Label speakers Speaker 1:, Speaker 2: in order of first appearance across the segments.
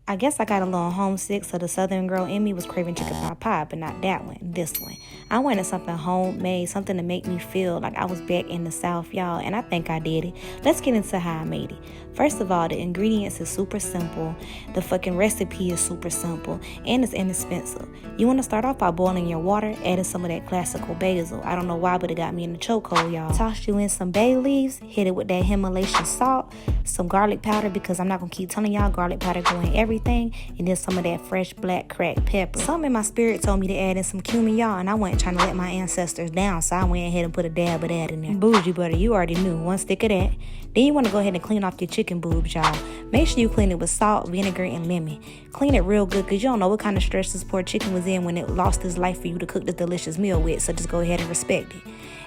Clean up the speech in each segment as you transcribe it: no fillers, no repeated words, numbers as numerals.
Speaker 1: I guess I got a little homesick, so the southern girl in me was craving chicken pot pie, but not that one, this one. I wanted something homemade, something to make me feel like I was back in the South, y'all, and I think I did it. Let's get into how I made it. First of all, the ingredients is super simple. The fucking recipe is super simple, and it's inexpensive. You want to start off by boiling your water, adding some of that classical basil. I don't know why, but it got me in the chokehold, y'all. Toss you in some bay leaves, hit it with that Himalayan salt, some garlic powder, because I'm not going to keep telling y'all garlic powder go in everything, and then some of that fresh black cracked pepper. Something in my spirit told me to add in some cumin, y'all, and I wasn't trying to let my ancestors down, so I went ahead and put a dab of that in there. Bougie butter, you already knew, 1 stick of that. Then you want to go ahead and clean off your chicken boobs, y'all. Make sure you clean it with salt, vinegar, and lemon. Clean it real good, because you don't know what kind of stress this poor chicken was in when it lost its life for you to cook this delicious meal with, so just go ahead and respect it.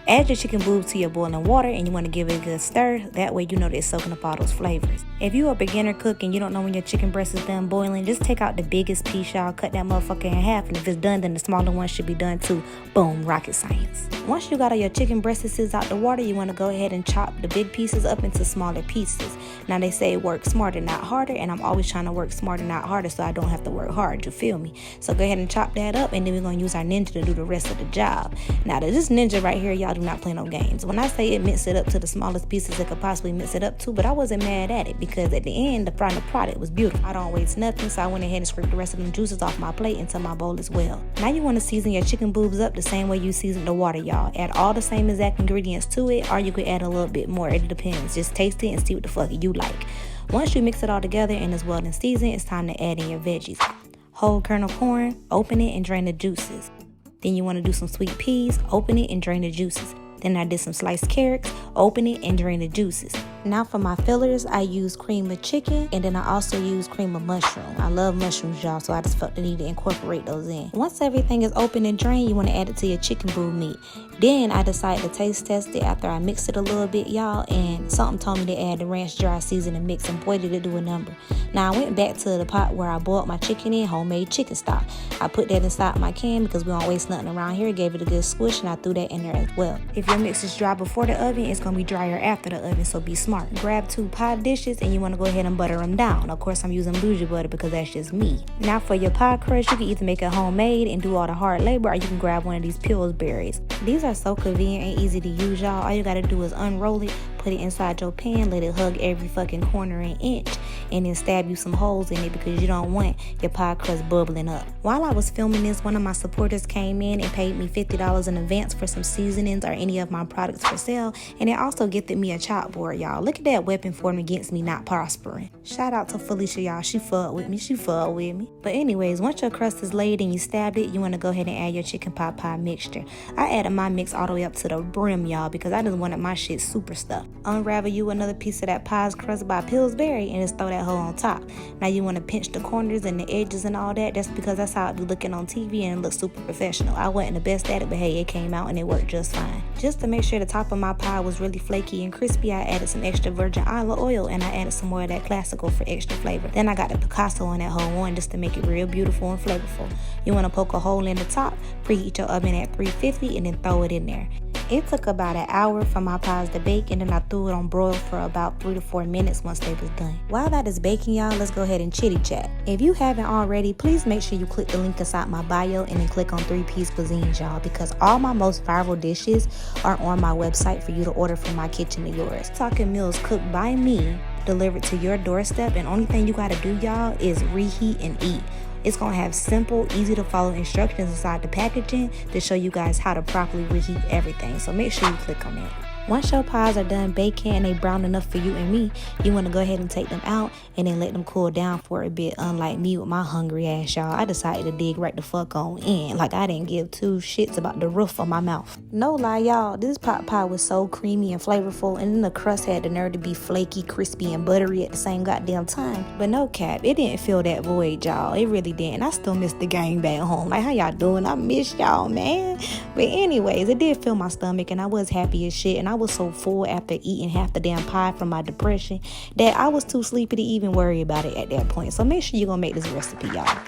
Speaker 1: Add your chicken boobs to your boiling water, and you want to give it a good stir. That way you know that it's soaking up all those flavors. If you're a beginner cook and you don't know when your chicken breast is done boiling, just take out the biggest piece, y'all. Cut that motherfucker in half, and if it's done, then the smaller one should be done too. Boom, rocket science. Once you got all your chicken breasts out the water, you want to go ahead and chop the big pieces up into smaller pieces. Now they say work smarter, not harder, and I'm always trying to work smarter, not harder, so I don't have to work hard, you feel me? So go ahead and chop that up, and then we're going to use our ninja to do the rest of the job. Now this ninja right here, y'all do not play no games. When I say it mix it up to the smallest pieces it could possibly mix it up to, but I wasn't mad at it, because at the end, the final product was beautiful. I don't waste nothing, so I went ahead and scraped the rest of them juices off my plate into my bowl as well. Now you want to season your chicken boobs up the same way you season the water, y'all. Add all the same exact ingredients to it, or you could add a little bit more. It depends. Just taste it and see what the fuck you like. Once you mix it all together and it's well and seasoned, it's time to add in your veggies. Whole kernel corn, open it and drain the juices. Then you want to do some sweet peas, open it and drain the juices. Then I did some sliced carrots, open it and drain the juices. Now for my fillers, I use cream of chicken, and then I also use cream of mushroom. I love mushrooms, y'all, so I just felt the need to incorporate those in. Once everything is open and drained, you want to add it to your chicken boob meat. Then I decided to taste test it after I mixed it a little bit, y'all, and something told me to add the ranch dry seasoning mix, and boy did it do a number. Now I went back to the pot where I boiled my chicken in, homemade chicken stock. I put that inside my can because we don't waste nothing around here. Gave it a good squish, and I threw that in there as well. If your mix is dry before the oven, it's going to be drier after the oven, so be smart. Grab 2 pie dishes, and you want to go ahead and butter them down. Of course, I'm using bougie butter because that's just me. Now for your pie crust, you can either make it homemade and do all the hard labor, or you can grab one of these Pillsbury's. These are so convenient and easy to use, y'all. All you got to do is unroll it, put it inside your pan, let it hug every fucking corner and inch, and then stab you some holes in it because you don't want your pie crust bubbling up. While I was filming this, one of my supporters came in and paid me $50 in advance for some seasonings or any of my products for sale, and it also gifted me a chalkboard, y'all. Look at that weapon formed against me not prospering. Shout out to Felicia, y'all. She fucked with me. But anyways, once your crust is laid and you stabbed it, you want to go ahead and add your chicken pot pie mixture. I added my mix all the way up to the brim, y'all, because I just wanted my shit super stuffed. Unravel you another piece of that pie's crust by Pillsbury and just throw that hoe on top. Now you want to pinch the corners and the edges and all that. That's because that's how it be looking on TV and it looks super professional. I wasn't the best at it, but hey, it came out and it worked just fine. Just to make sure the top of my pie was really flaky and crispy, I added some extra virgin olive oil, and I added some more of that classical for extra flavor. Then I got the Picasso on that whole one just to make it real beautiful and flavorful. You want to poke a hole in the top, preheat your oven at 350, and then throw it in there. It took about an hour for my pies to bake, and then I threw it on broil for about 3 to 4 minutes once they was done. While that is baking, y'all, let's go ahead and chitty chat. If you haven't already, please make sure you click the link inside my bio and then click on 3P's Cuisines, y'all, because all my most viral dishes are on my website for you to order from my kitchen to yours. Talking meals cooked by me, delivered to your doorstep, and only thing you gotta do, y'all, is reheat and eat. It's going to have simple, easy to follow instructions inside the packaging to show you guys how to properly reheat everything. So make sure you click on that. Once your pies are done baking and they brown enough for you and me, you want to go ahead and take them out and then let them cool down for a bit. Unlike me with my hungry ass, y'all, I decided to dig right the fuck on in. Like I didn't give 2 shits about the roof of my mouth. No lie, y'all, this pot pie was so creamy and flavorful, and then the crust had the nerve to be flaky, crispy, and buttery at the same goddamn time. But no cap, it didn't fill that void, y'all. It really didn't. I still miss the gang back home. Like, how y'all doing? I miss y'all, man. But anyways, it did fill my stomach, and I was happy as shit, and I was so full after eating half the damn pie from my depression that I was too sleepy to even worry about it at that point. So make sure you're gonna make this recipe, y'all.